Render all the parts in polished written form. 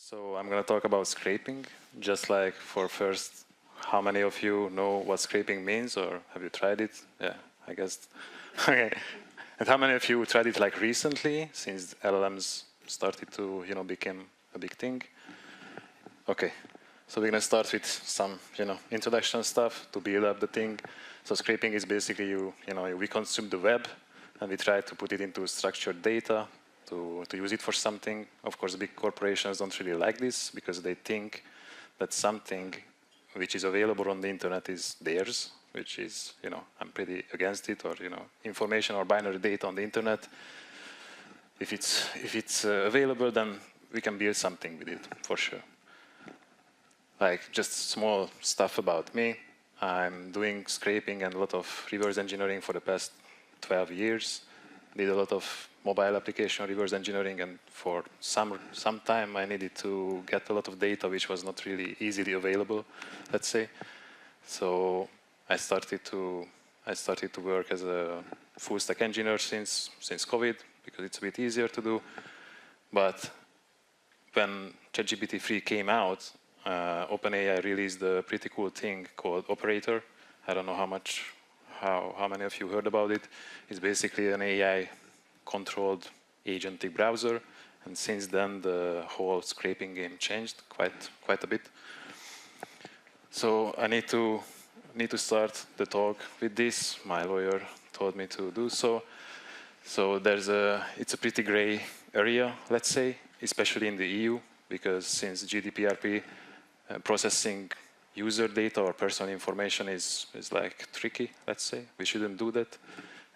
So I'm going to talk about scraping, just like for first, how many of you know what scraping means, or have you tried it? Yeah, I guess. Okay. And how many of you tried it like recently, since LLMs started to, become a big thing? Okay. So we're going to start with some, introduction stuff to build up the thing. So scraping is basically we consume the web and we try to put it into structured data to use it for something. Of course, big corporations don't really like this because they think that something which is available on the internet is theirs, which is, I'm pretty against it, or, information or binary data on the internet. If it's available, then we can build something with it, for sure. Like just small stuff about me. I'm doing scraping and a lot of reverse engineering for the past 12 years. Did a lot of mobile application reverse engineering, and for some time I needed to get a lot of data which was not really easily available, let's say. So I started to work as a full stack engineer since COVID, because it's a bit easier to do. But when ChatGPT 3 came out, OpenAI released a pretty cool thing called Operator. I don't know how many of you heard about it. It's basically an AI-controlled agentic browser, and since then the whole scraping game changed quite a bit. So I need to start the talk with this. My lawyer told me to do so. So it's a pretty gray area, let's say, especially in the EU, because since GDPR, processing user data or personal information is like tricky, let's say. We shouldn't do that,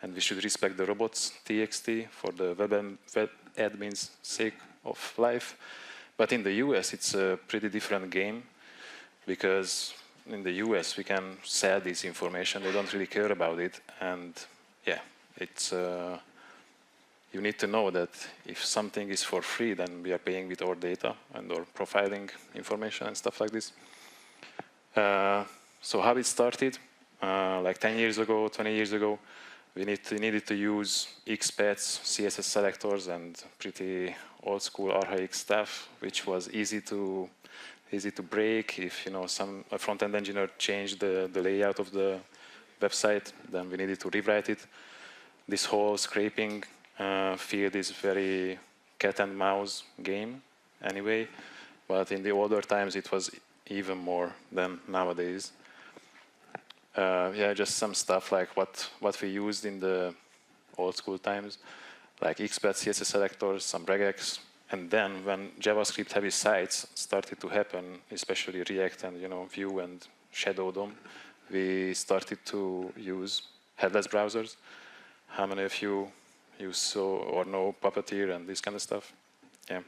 and we should respect the robots TXT for the web admin's sake of life. But in the US, it's a pretty different game, because in the US we can sell this information. They don't really care about it, and yeah, it's you need to know that if something is for free, then we are paying with our data and or profiling information and stuff like this. So how it started, like 10 years ago, 20 years ago, we needed to use XPaths, CSS selectors, and pretty old school archaic stuff, which was easy to break. If a front-end engineer changed the layout of the website, then we needed to rewrite it. This whole scraping field is very cat and mouse game anyway, but in the older times it was even more than nowadays. Yeah, just some stuff like what we used in the old school times, like XPath, CSS selectors, some regex, and then when JavaScript heavy sites started to happen, especially React and Vue and Shadow DOM, we started to use headless browsers. How many of you saw or know Puppeteer and this kind of stuff? Yeah.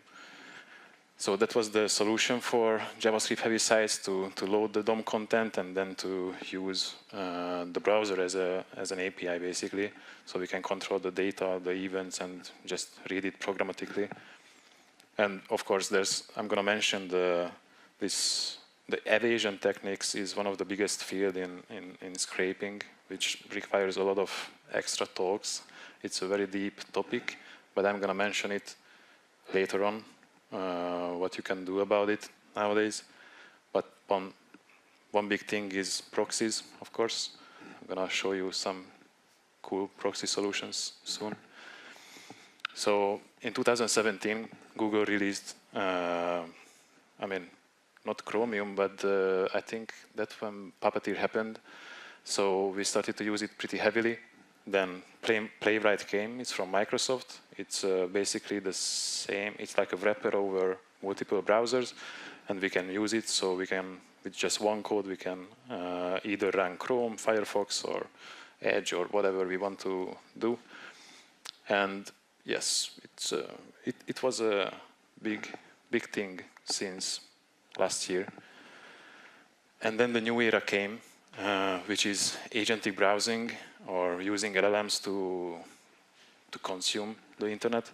So that was the solution for JavaScript heavy sites, to load the DOM content and then to use the browser as an API basically, so we can control the data, the events, and just read it programmatically. And of course, I'm going to mention the evasion techniques is one of the biggest field in scraping, which requires a lot of extra talks. It's a very deep topic, but I'm going to mention it later on. What you can do about it nowadays. But one big thing is proxies, of course. I'm going to show you some cool proxy solutions soon. So in 2017, Google released, not Chromium, but I think that's when Puppeteer happened. So we started to use it pretty heavily. Then Playwright came. It's from Microsoft. It's basically the same. It's like a wrapper over multiple browsers, and we can use it. So we can, with just one code, we can either run Chrome, Firefox, or Edge, or whatever we want to do. And yes, it was a big thing since last year. And then the new era came, which is agentic browsing, or using LLMs to consume the internet.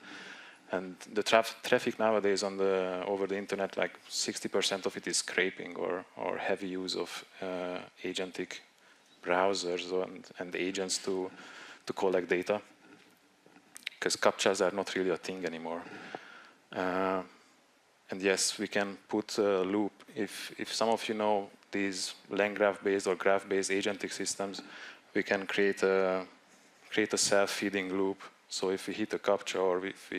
And the traffic nowadays over the internet, like 60% of it is scraping or heavy use of agentic browsers and agents to collect data, because CAPTCHAs are not really a thing anymore. And yes, we can put a loop. If some of you know these LangGraph-based or graph-based agentic systems, we can create a self-feeding loop. So if we hit a captcha, or if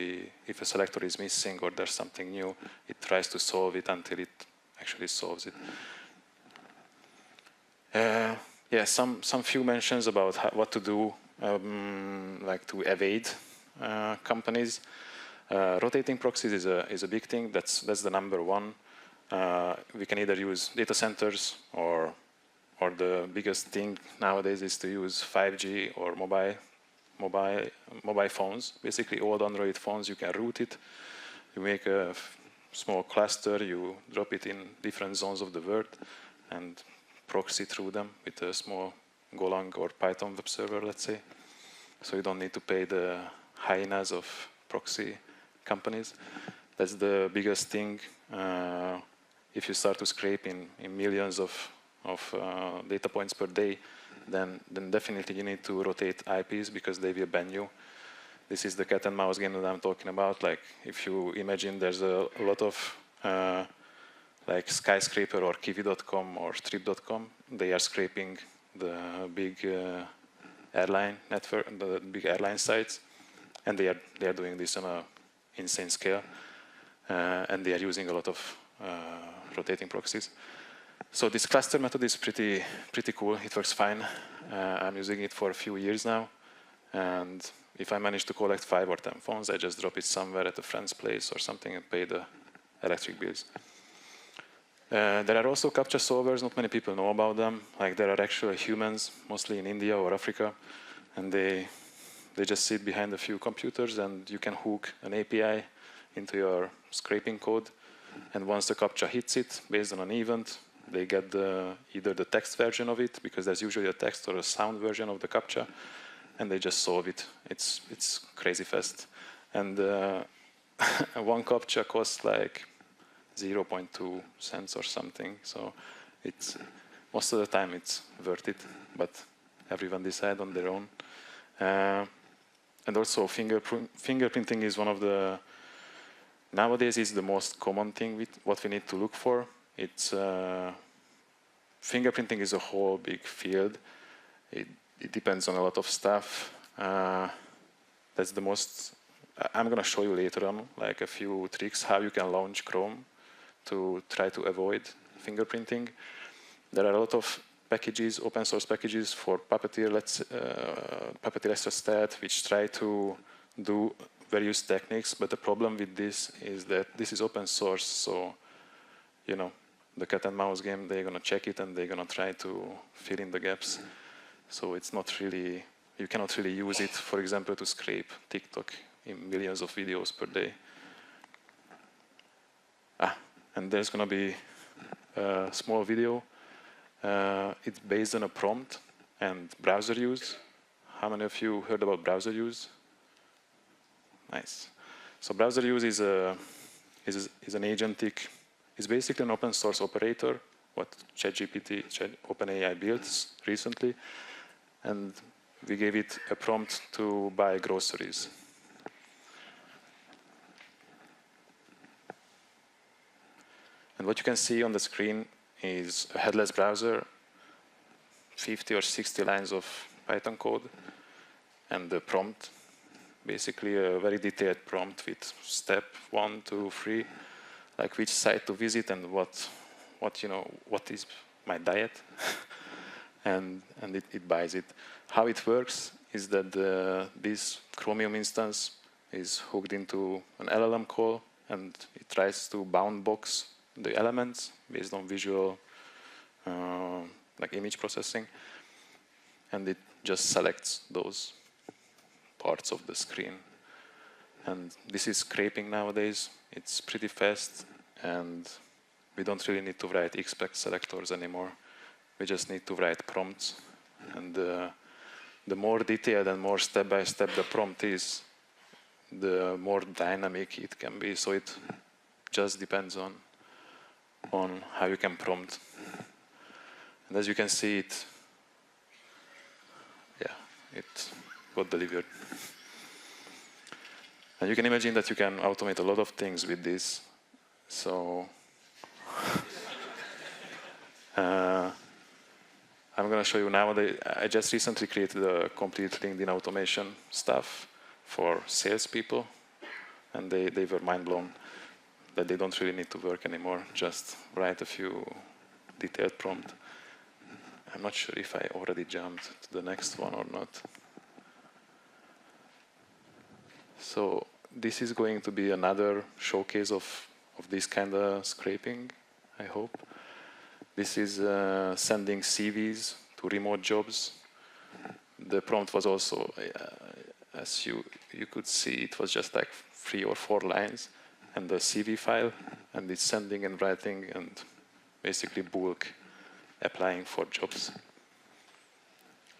a selector is missing or there's something new, it tries to solve it until it actually solves it. Yeah, some few mentions about what to do, like to evade companies. Rotating proxies is a big thing. That's the number one. We can either use data centers, or the biggest thing nowadays is to use 5G or mobile phones. Basically, old Android phones, you can route it. You make a small cluster, you drop it in different zones of the world, and proxy through them with a small Golang or Python web server, let's say. So you don't need to pay the hyenas of proxy companies. That's the biggest thing. If you start to scrape in millions of data points per day, then definitely you need to rotate IPs, because they will ban you. This is the cat and mouse game that I'm talking about. Like, if you imagine there's a lot of like Skyscraper or Kiwi.com or Trip.com, they are scraping the big airline network, the big airline sites, and they are doing this on an insane scale, and they are using a lot of rotating proxies. So this cluster method is pretty cool. It works fine. I'm using it for a few years now, and if I manage to collect 5 or 10 phones, I just drop it somewhere at a friend's place or something and pay the electric bills. There are also captcha solvers. Not many people know about them. Like, there are actual humans, mostly in India or Africa, and they just sit behind a few computers, and you can hook an API into your scraping code. And once the captcha hits it, based on an event, they get either the text version of it, because there's usually a text or a sound version of the captcha, and they just solve it. It's crazy fast. And one captcha costs like 0.2 cents or something. So most of the time it's worth it, but everyone decide on their own. And also fingerprinting is one of the, nowadays is the most common thing with what we need to look for. It's fingerprinting is a whole big field. It depends on a lot of stuff. That's the most, I'm gonna show you later on like a few tricks how you can launch Chrome to try to avoid fingerprinting. There are a lot of packages, open source packages for Puppeteer, Puppeteer, which try to do various techniques, but the problem with this is that this is open source, so, you know, the cat and mouse game, they're gonna check it and they're gonna try to fill in the gaps. So it's not really, you cannot really use it, for example, to scrape TikTok in millions of videos per day. And there's gonna be a small video. It's based on a prompt and browser use. How many of you heard about browser use? Nice. So browser use is an agentic, it's basically an open source operator, what ChatGPT, OpenAI built recently, and we gave it a prompt to buy groceries. And what you can see on the screen is a headless browser, 50 or 60 lines of Python code, and the prompt, basically a very detailed prompt with step 1, 2, 3, like which site to visit and what is my diet, and it buys it. How it works is that this Chromium instance is hooked into an LLM call, and it tries to boundbox the elements based on visual, like image processing, and it just selects those parts of the screen. And this is scraping nowadays. It's pretty fast, and we don't really need to write expect selectors anymore. We just need to write prompts, and the more detailed and more step-by-step the prompt is, the more dynamic it can be. So it just depends on how you can prompt. And as you can see, it got delivered. And you can imagine that you can automate a lot of things with this So I'm going to show you now. I just recently created a complete LinkedIn automation stuff for salespeople, and they were mind blown that they don't really need to work anymore. Just write a few detailed prompt. I'm not sure if I already jumped to the next one or not. So this is going to be another showcase of this kind of scraping, I hope. This is sending CVs to remote jobs. The prompt was also, as you could see, it was just like 3 or 4 lines and the CV file, and it's sending and writing and basically bulk applying for jobs.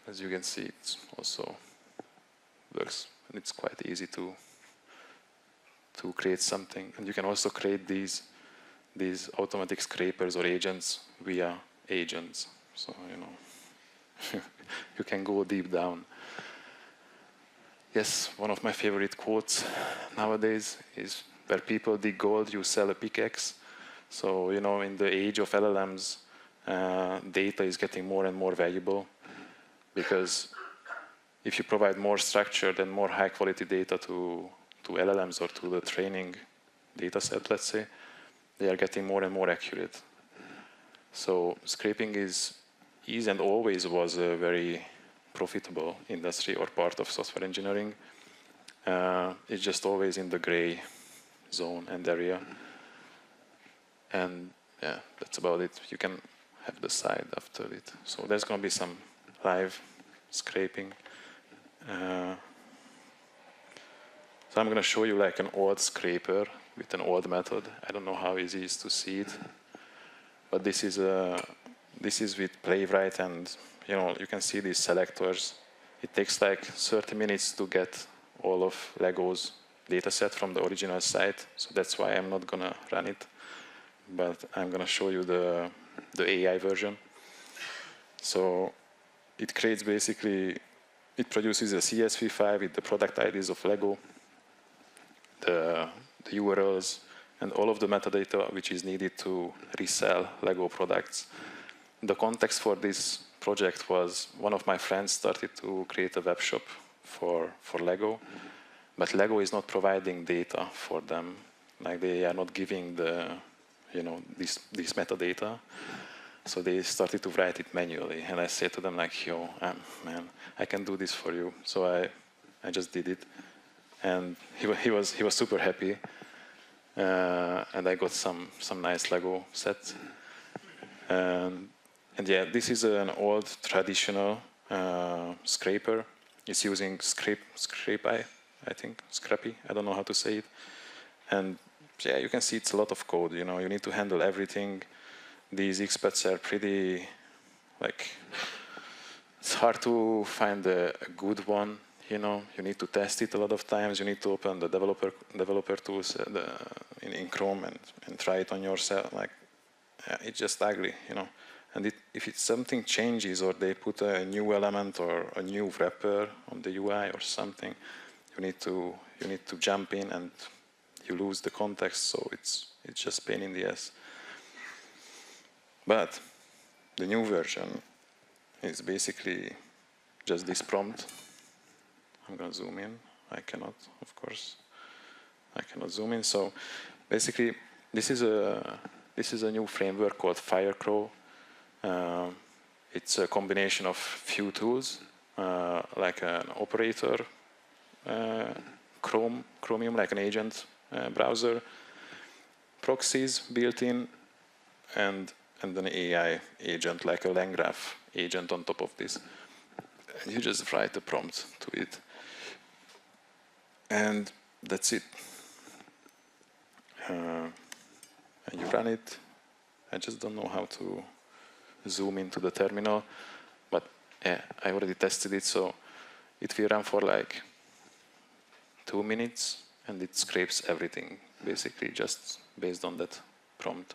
As you can see, it also works, and it's quite easy to create something. And you can also create these automatic scrapers or agents via agents. So, you know, you can go deep down. Yes, one of my favorite quotes nowadays is, where people dig gold, you sell a pickaxe. So, you know, in the age of LLMs, data is getting more and more valuable, because if you provide more structured and more high quality data to LLMs or to the training data set, let's say, they are getting more and more accurate. So scraping is and always was a very profitable industry or part of software engineering. It's just always in the gray zone and area. And yeah, that's about it. You can have the side after it. So there's going to be some live scraping. So I'm going to show you like an old scraper with an old method. I don't know how easy it is to see it, but this is with Playwright, and you know, you can see these selectors. It takes like 30 minutes to get all of Lego's dataset from the original site, so that's why I'm not going to run it, but I'm going to show you the AI version. So it creates basically, it produces a CSV file with the product IDs of Lego, the URLs, and all of the metadata which is needed to resell Lego products. The context for this project was one of my friends started to create a web shop for Lego, but Lego is not providing data for them. Like, they are not giving the, you know, this metadata. So they started to write it manually, and I said to them like, yo, man, I can do this for you. So I just did it, and he was super happy, and I got some nice Lego sets. And yeah, this is an old traditional scraper. It's using Scrapy, I think, Scrappy. I don't know how to say it. And yeah, you can see it's a lot of code. You know, you need to handle everything. These expats are pretty, like, it's hard to find a good one. You know, you need to test it a lot of times. You need to open the developer tools in Chrome and try it on yourself. Like, it's just ugly, you know. And if it's something changes, or they put a new element or a new wrapper on the UI or something, you need to jump in, and you lose the context. So it's just pain in the ass. But the new version is basically just this prompt. I'm going to zoom in. I cannot, of course. I cannot zoom in. So basically, this is a new framework called Firecrow. It's a combination of few tools, like an operator, Chromium, like an agent browser, proxies built in, and an AI agent, like a LangGraph agent on top of this. And you just write a prompt to it, and that's it. And you run it. I just don't know how to zoom into the terminal, but yeah, I already tested it, so it will run for like 2 minutes, and it scrapes everything, basically, just based on that prompt.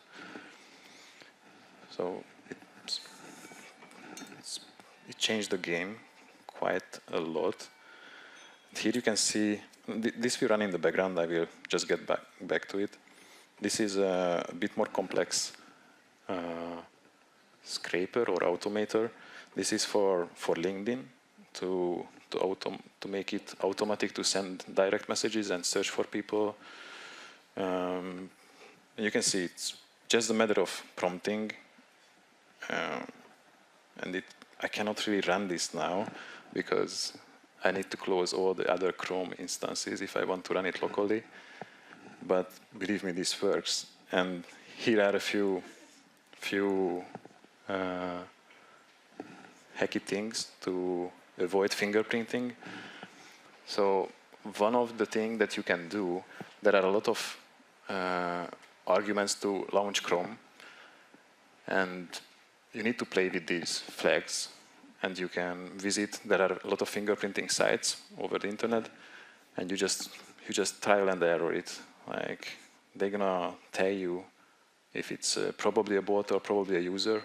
So it changed the game quite a lot. Here you can see, this will run in the background. I will just get back to it. this is a bit more complex scraper or automator. This is for LinkedIn to make it automatic to send direct messages and search for people. You can see it's just a matter of prompting, and I cannot really run this now because I need to close all the other Chrome instances if I want to run it locally. But believe me, this works. And here are a few hacky things to avoid fingerprinting. So one of the things that you can do, there are a lot of arguments to launch Chrome, and you need to play with these flags, and you can visit, there are a lot of fingerprinting sites over the internet, and you just trial and error it. Like, they're gonna tell you if it's probably a bot or probably a user,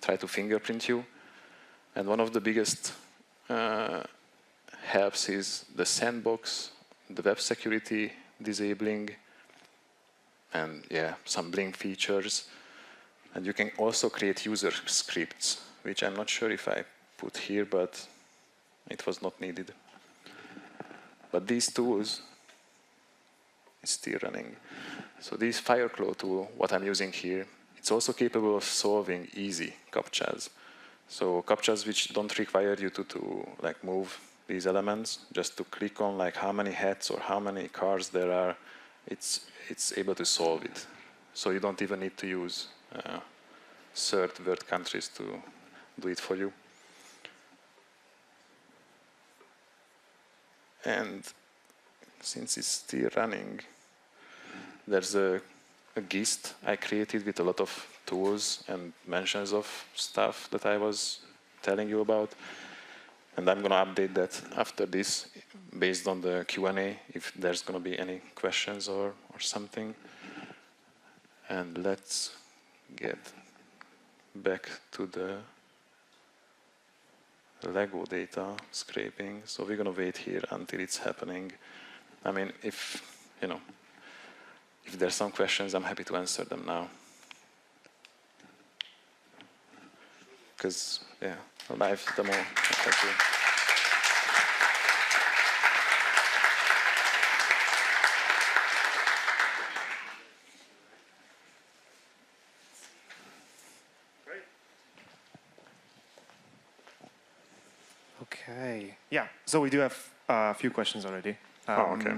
try to fingerprint you. And one of the biggest helps is the sandbox, the web security disabling, and yeah, some Blink features. And you can also create user scripts, which I'm not sure if I put here, but it was not needed. But these tools is still running. So this Fireclaw tool, what I'm using here, it's also capable of solving easy CAPTCHAs. So CAPTCHAs which don't require you to like move these elements, just to click on like how many hats or how many cars there are, it's able to solve it. So you don't even need to use third world countries to do it for you. And since it's still running, there's a gist I created with a lot of tools and mentions of stuff that I was telling you about. And I'm going to update that after this based on the Q&A, if there's going to be any questions or something. And let's get back to the Lego data scraping. So we're going to wait here until it's happening. I mean, if there's some questions, I'm happy to answer them now. Because, yeah, a live demo. Thank you. Okay. Yeah. So we do have a few questions already. Okay.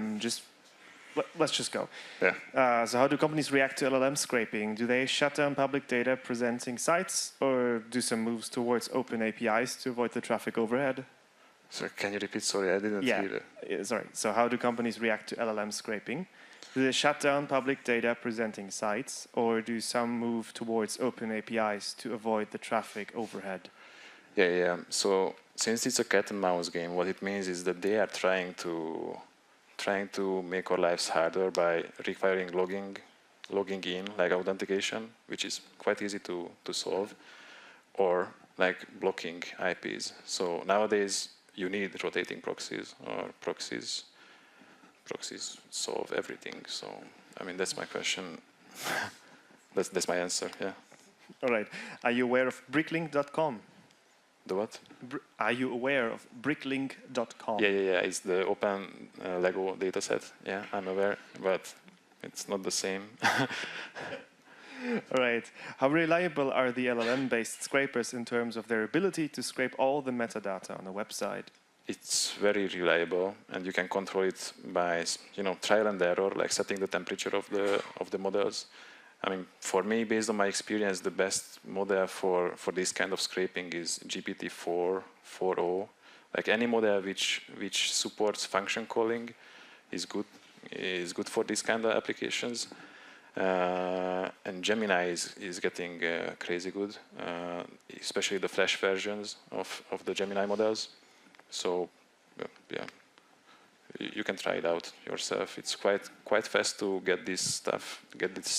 Let's just go. Yeah. So how do companies react to LLM scraping? Do they shut down public data presenting sites, or do some moves towards open APIs to avoid the traffic overhead? So can you repeat? Sorry, I didn't hear it. Sorry. So how do companies react to LLM scraping? Do they shut down public data presenting sites, or do some move towards open APIs to avoid the traffic overhead? Yeah. So since it's a cat and mouse game, what it means is that they are trying to make our lives harder by requiring logging in, like authentication, which is quite easy to solve, or like blocking IPs. So nowadays you need rotating proxies, or proxies solve everything. So I mean, that's my question. that's my answer. Yeah. All right. Are you aware of bricklink.com? The what? Are you aware of bricklink.com? Yeah. It's the open Lego dataset. Yeah, I'm aware, but it's not the same. All right. How reliable are the LLM-based scrapers in terms of their ability to scrape all the metadata on a website? It's very reliable, and you can control it by trial and error, like setting the temperature of the models. I mean, for me, based on my experience, the best model for this kind of scraping is GPT-4.0. Like any model which supports function calling is good for this kind of applications. And Gemini is getting crazy good, especially the Flash versions of the Gemini models. So, yeah. You can try it out yourself. It's quite fast to get these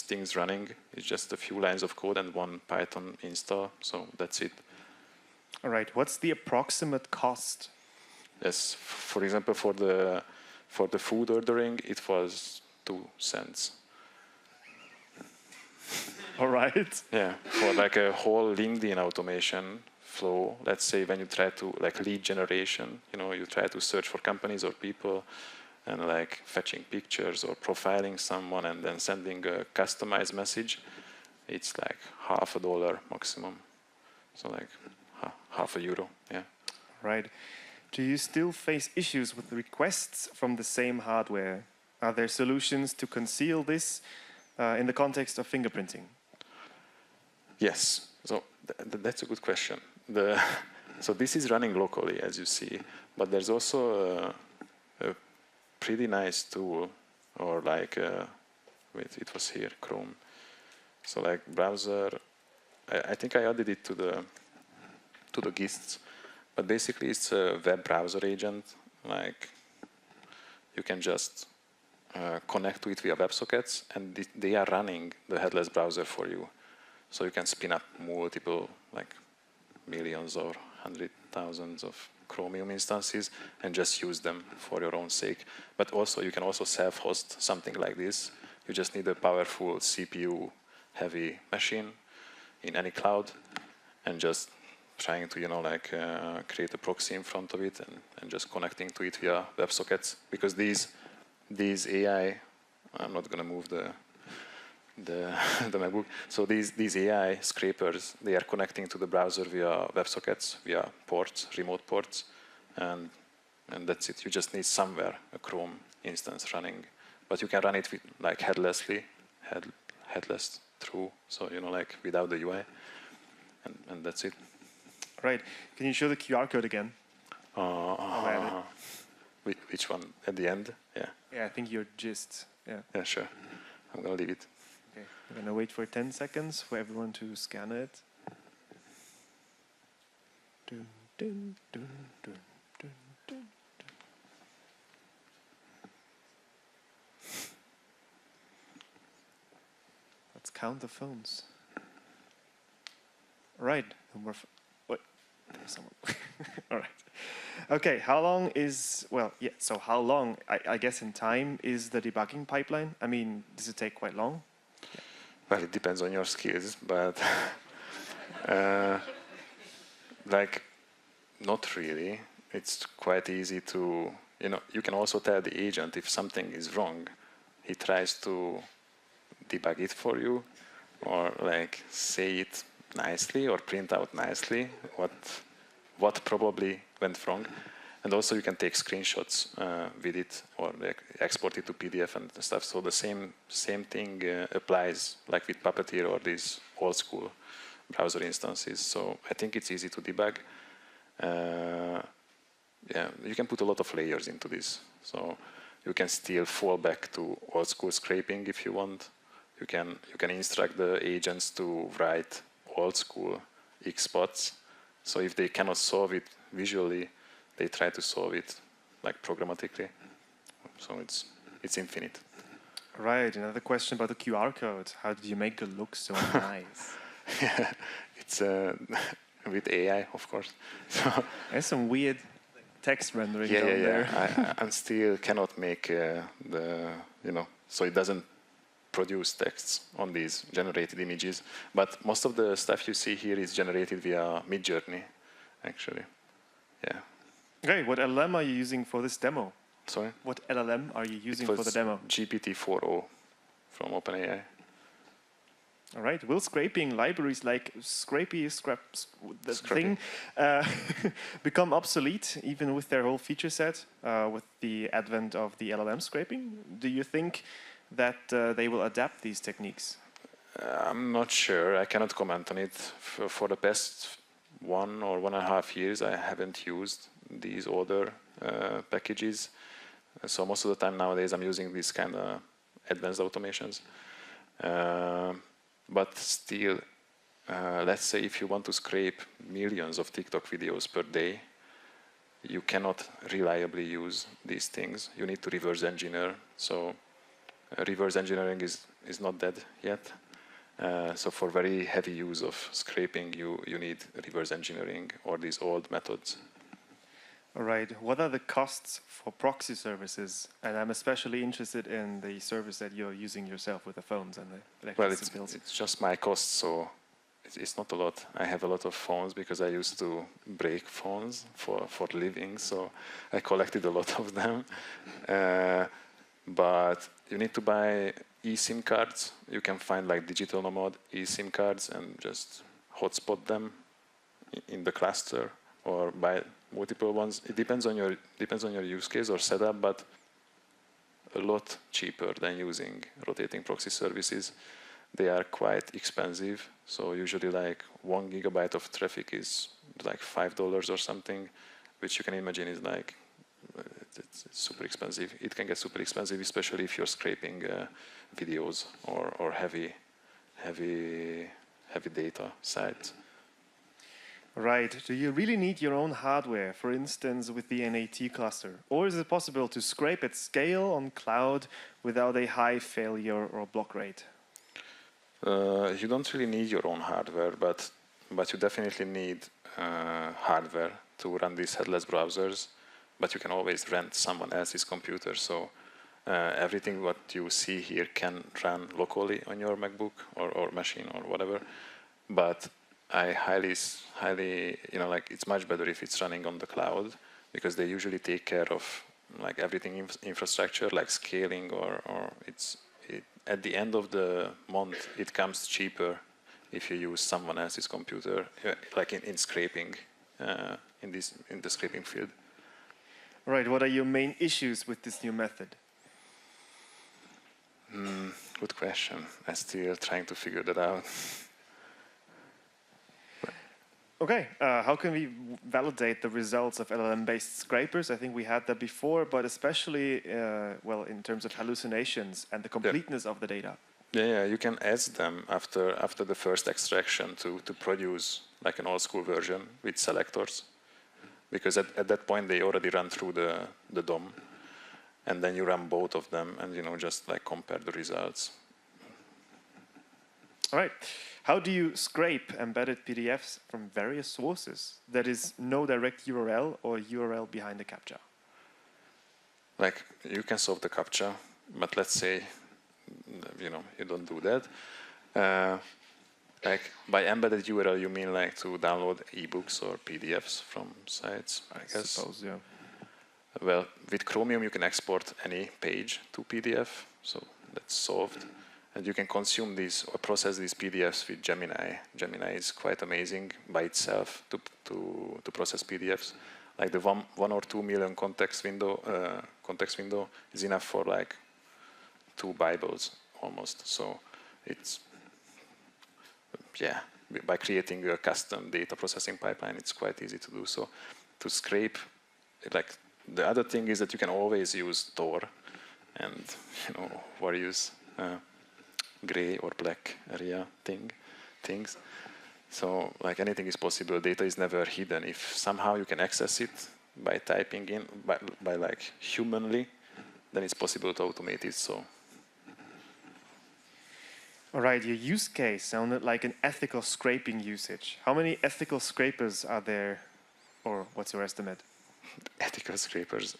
things running. It's just a few lines of code and one Python install. So that's it. All right. What's the approximate cost? Yes. For example, for the food ordering, it was 2 cents. All right. Yeah, for like a whole LinkedIn automation flow, let's say when you try to like lead generation, you try to search for companies or people and like fetching pictures or profiling someone and then sending a customized message, it's like $50 maximum. So like €0.50, yeah. Right. Do you still face issues with requests from the same hardware? Are there solutions to conceal this in the context of fingerprinting? Yes, so that's a good question. So this is running locally, as you see, but there's also a pretty nice tool, or like, wait, it was here, Chrome. So like browser, I think I added it to the GISTs, but basically it's a web browser agent. Like you can just connect to it via WebSockets, and they are running the headless browser for you. So you can spin up multiple, like millions or 100,000s of Chromium instances and just use them for your own sake. But also you can also self-host something like this. You just need a powerful CPU-heavy machine in any cloud, and just trying to create a proxy in front of it and just connecting to it via WebSockets. Because these AI, I'm not going to move the MacBook. So these AI scrapers, they are connecting to the browser via WebSockets, via ports, remote ports, and that's it. You just need somewhere a Chrome instance running, but you can run it with, like headless through. So like without the UI, and that's it. Right. Can you show the QR code again? Which one? At the end? Yeah. Yeah, I think your gist. Yeah. Yeah, sure. I'm gonna leave it. Okay. I'm gonna wait for 10 seconds for everyone to scan it. Dun, dun, dun, dun, dun, dun, dun. Let's count the phones. All right. Wait, there's someone. All right. Okay. How long is so how long? I guess in time is the debugging pipeline. I mean, does it take quite long? Well, it depends on your skills, but like not really. It's quite easy to, you can also tell the agent if something is wrong. He tries to debug it for you, or like say it nicely or print out nicely what probably went wrong. And also you can take screenshots with it, or like export it to PDF and stuff. So the same thing applies like with Puppeteer or these old school browser instances. So I think it's easy to debug. Yeah, you can put a lot of layers into this. So you can still fall back to old school scraping if you want. You can instruct the agents to write old school XSpots. So if they cannot solve it visually, they try to solve it like programmatically. So it's infinite. Right. Another question about the QR code. How did you make it look so nice? Yeah, it's with AI, of course. So There's some weird text rendering yeah, down there. I still cannot make so it doesn't produce texts on these generated images. But most of the stuff you see here is generated via Midjourney, actually. Yeah. Okay, what LLM are you using for this demo? Sorry? What LLM are you using for the demo? GPT-4o from OpenAI. All right. Will scraping libraries like Scrapy, thing, become obsolete even with their whole feature set with the advent of the LLM scraping? Do you think that they will adapt these techniques? I'm not sure. I cannot comment on it. For the past 1 or 1.5 years, I haven't used these older packages. So most of the time nowadays, I'm using these kind of advanced automations. But still, let's say if you want to scrape millions of TikTok videos per day, you cannot reliably use these things. You need to reverse engineer. So reverse engineering is not dead yet. So for very heavy use of scraping, you need reverse engineering or these old methods. All right. What are the costs for proxy services? And I'm especially interested in the service that you're using yourself with the phones and the electricity bills. It's just my cost, so it's not a lot. I have a lot of phones because I used to break phones for living, so I collected a lot of them. But you need to buy eSIM cards. You can find like digital nomad eSIM cards and just hotspot them in the cluster or buy multiple ones. It depends on your use case or setup, but a lot cheaper than using rotating proxy services. They are quite expensive, so usually like 1 gigabyte of traffic is like $5 or something, which you can imagine is like it's super expensive. It can get super expensive, especially if you're scraping videos or heavy data sites. Right. Do you really need your own hardware, for instance, with the NAT cluster? Or is it possible to scrape at scale on cloud without a high failure or block rate? You don't really need your own hardware, but you definitely need hardware to run these headless browsers. But you can always rent someone else's computer. So everything what you see here can run locally on your MacBook or machine or whatever. But I highly, like it's much better if it's running on the cloud because they usually take care of like everything infrastructure, like scaling at the end of the month, it comes cheaper if you use someone else's computer, like in scraping, in the scraping field. Right. What are your main issues with this new method? Good question. I'm still trying to figure that out. Okay, how can we validate the results of LLM-based scrapers? I think we had that before, but especially, in terms of hallucinations and the completeness of the data. Yeah, you can ask them after the first extraction to produce like an old school version with selectors, because at that point they already run through the DOM, and then you run both of them and just like compare the results. All right. How do you scrape embedded PDFs from various sources? That is no direct URL or URL behind the CAPTCHA. Like you can solve the CAPTCHA, but let's say you don't do that. Like by embedded URL, you mean like to download ebooks or PDFs from sites, I guess. Suppose, yeah. Well, with Chromium, you can export any page to PDF, so that's solved. And you can consume these or process these PDFs with Gemini. Gemini is quite amazing by itself to process PDFs. Like the 1 or 2 million context window is enough for like 2 Bibles almost. So it's by creating a custom data processing pipeline, it's quite easy to do so. To scrape, like the other thing is that you can always use Tor and various gray or black area things. So like anything is possible. Data is never hidden. If somehow you can access it by typing in by like humanly, then it's possible to automate it. So. All right, your use case sounded like an ethical scraping usage. How many ethical scrapers are there, or what's your estimate? Ethical scrapers.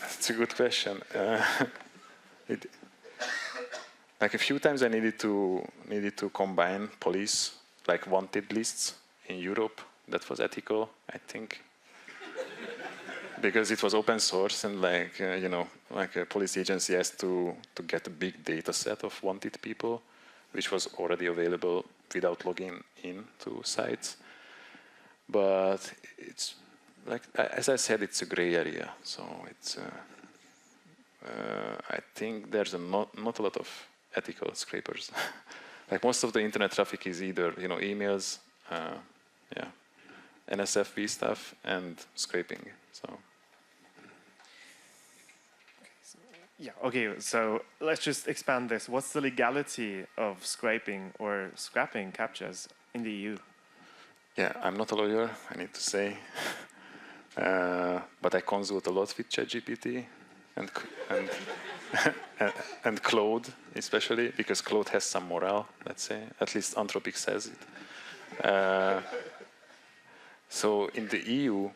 It's a good question. Like a few times I needed to combine police like wanted lists in Europe. That was ethical, I think, because it was open source and like like a police agency has to get a big data set of wanted people, which was already available without logging in to sites. But it's like, as I said, it's a gray area. So it's I think there's not a lot of ethical scrapers. Like most of the internet traffic is either emails, NSFW stuff, and scraping. So. Yeah. Okay. So let's just expand this. What's the legality of scraping or scrapping CAPTCHAs in the EU? Yeah, I'm not a lawyer, I need to say, but I consult a lot with ChatGPT and Claude, especially because Claude has some morale. Let's say, at least Anthropic says it. So in the EU,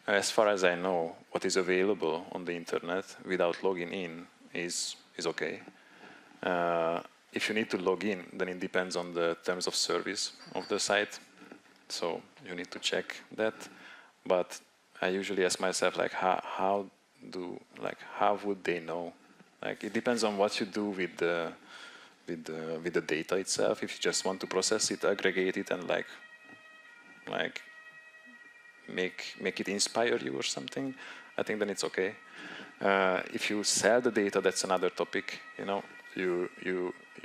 as far as I know, what is available on the internet without logging in is okay. If you need to log in, then it depends on the terms of service of the site. So you need to check that. But I usually ask myself, like, how would they know? Like, it depends on what you do with the data itself. If you just want to process it, aggregate it, and like make it inspire you or something, I think then it's okay. If you sell the data, that's another topic. You know, you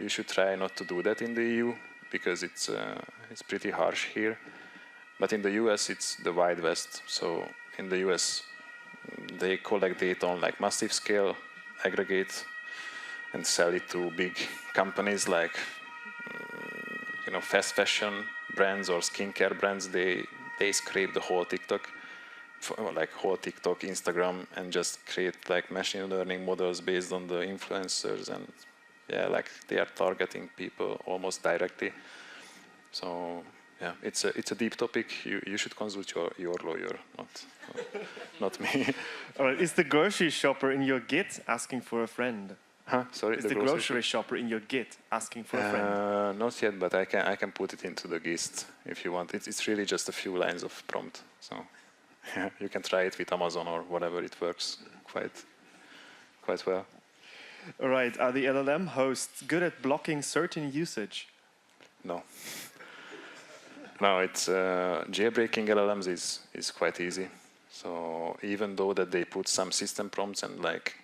should try not to do that in the EU because it's pretty harsh here. But in the US, it's the Wild West. So in the US, they collect data on like massive scale, aggregate, and sell it to big companies like fast fashion brands or skincare brands. They scrape the whole TikTok, Instagram, and just create like machine learning models based on the influencers, and like they are targeting people almost directly. So yeah, it's a deep topic. You should consult your lawyer, not me. All right, is the grocery shopper in your Git asking for a friend? Huh? Sorry, is the grocery shopper in your Git asking for a friend? Not yet, but I can put it into the gist if you want. It's really just a few lines of prompt. So yeah, you can try it with Amazon or whatever. It works quite well. All right, are the LLM hosts good at blocking certain usage? No. No, it's jailbreaking LLMs is quite easy. So even though that they put some system prompts and like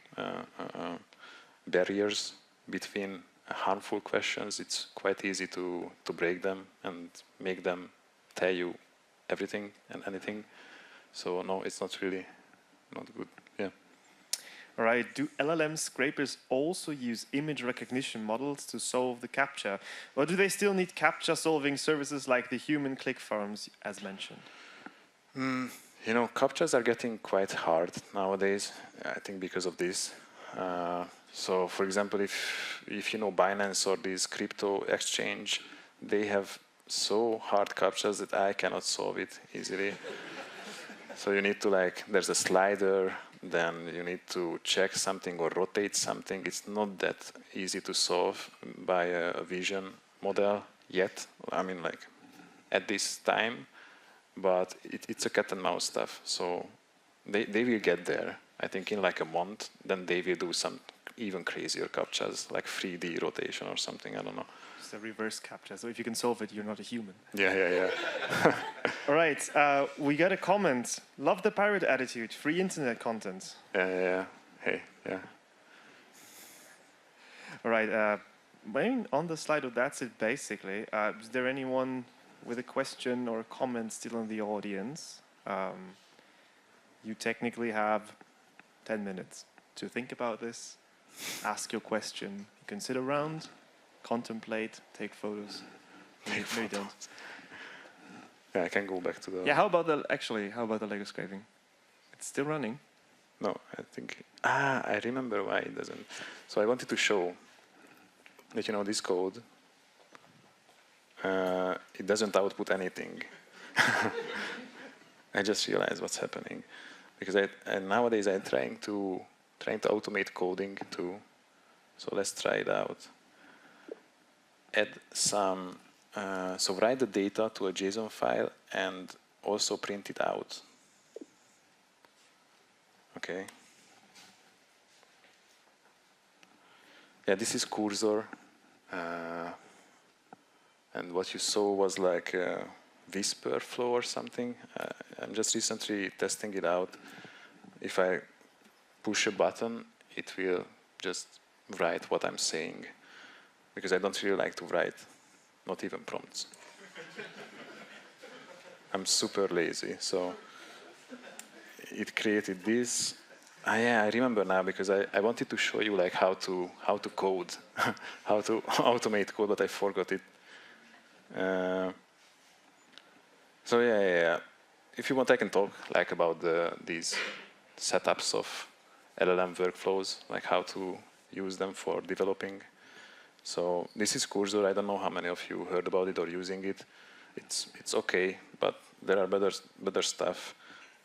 barriers between harmful questions, it's quite easy to break them and make them tell you everything and anything. So no, it's not good. Yeah. All right. Do LLM scrapers also use image recognition models to solve the CAPTCHA? Or do they still need CAPTCHA solving services like the human click farms as mentioned? CAPTCHAs are getting quite hard nowadays, I think because of this. So for example, if you know Binance or this crypto exchange, they have so hard CAPTCHAs that I cannot solve it easily. So you need to there's a slider, then you need to check something or rotate something. It's not that easy to solve by a vision model yet. I mean, at this time, but it's a cat and mouse stuff. So they will get there. I think in a month, then they will do some even crazier CAPTCHAs, like 3D rotation or something. I don't know. It's a reverse CAPTCHA. So if you can solve it, you're not a human. Yeah. All right. We got a comment. Love the pirate attitude. Free internet content. Yeah. Hey, yeah. All right. On the slide, that's it basically. Is there anyone with a question or a comment still in the audience? You technically have 10 minutes to think about this, ask your question. You can sit around, contemplate, take photos. Maybe don't. Yeah, I can go back to the... Yeah, how about the Lego scraping? It's still running. No, I think... I remember why it doesn't. So I wanted to show that, this code, it doesn't output anything. I just realized what's happening. Because nowadays I'm trying to automate coding too. So let's try it out. Add some, so write the data to a JSON file and also print it out. Okay. Yeah, this is cursor. And what you saw was like a Whisper flow or something. I'm just recently testing it out. If I push a button, it will just write what I'm saying. Because I don't really like to write, not even prompts. I'm super lazy, so it created this. Yeah, I remember now because I wanted to show you how to code, how to automate code, but I forgot it. So yeah. If you want, I can talk about these setups of LLM workflows, like how to use them for developing. So this is Cursor. I don't know how many of you heard about it or using it. It's okay, but there are better stuff,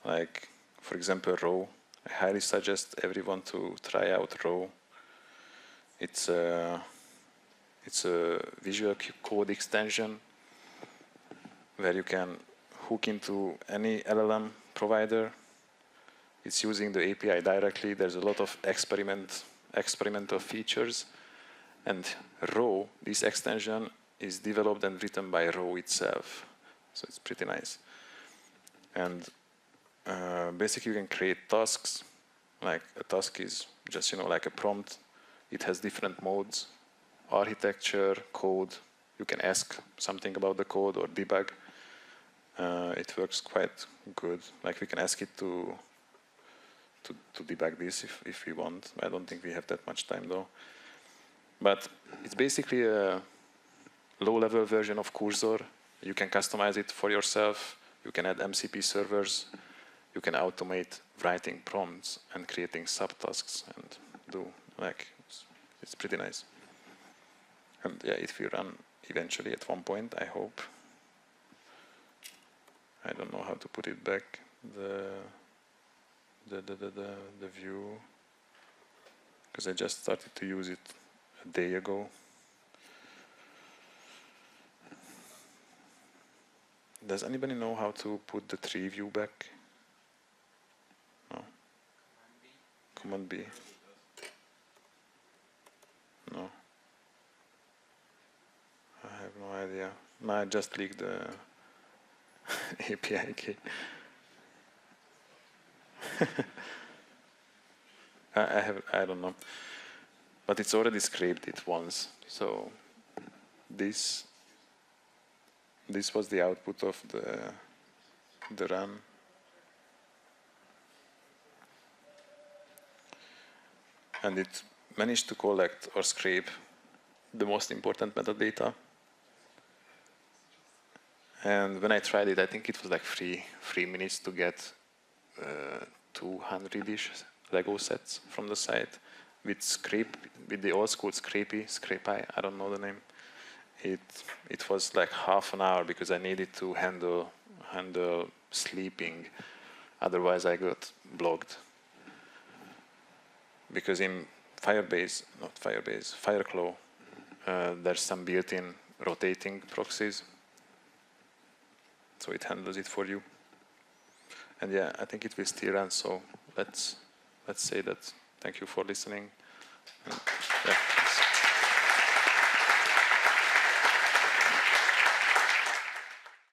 like for example row. I highly suggest everyone to try out row. It's a Visual Code extension where you can hook into any LLM provider. It's using the API directly. There's a lot of experimental features. And Row, this extension, is developed and written by Row itself. So it's pretty nice. And basically you can create tasks. Like a task is just, like a prompt. It has different modes, architecture, code. You can ask something about the code or debug. It works quite good. Like we can ask it to debug this if we want. I don't think we have that much time though. But it's basically a low-level version of Cursor. You can customize it for yourself. You can add MCP servers. You can automate writing prompts and creating subtasks and do it's pretty nice. And yeah, it will run eventually at one point, I hope. I don't know how to put it back. The view, because I just started to use it a day ago. Does anybody know how to put the tree view back? No. Command B. No. I have no idea. No, I just leaked the API key. I don't know, but it's already scraped it once. So this was the output of the run. And it managed to collect or scrape the most important metadata. And when I tried it, I think it was like 3 minutes to get 200-ish Lego sets from the site with the old school scrapey, I don't know the name. It was like half an hour because I needed to handle sleeping, otherwise I got blocked. Because in Fireclaw, there's some built-in rotating proxies, so it handles it for you. And yeah, I think it will still run. So let's say that. Thank you for listening. And, yeah.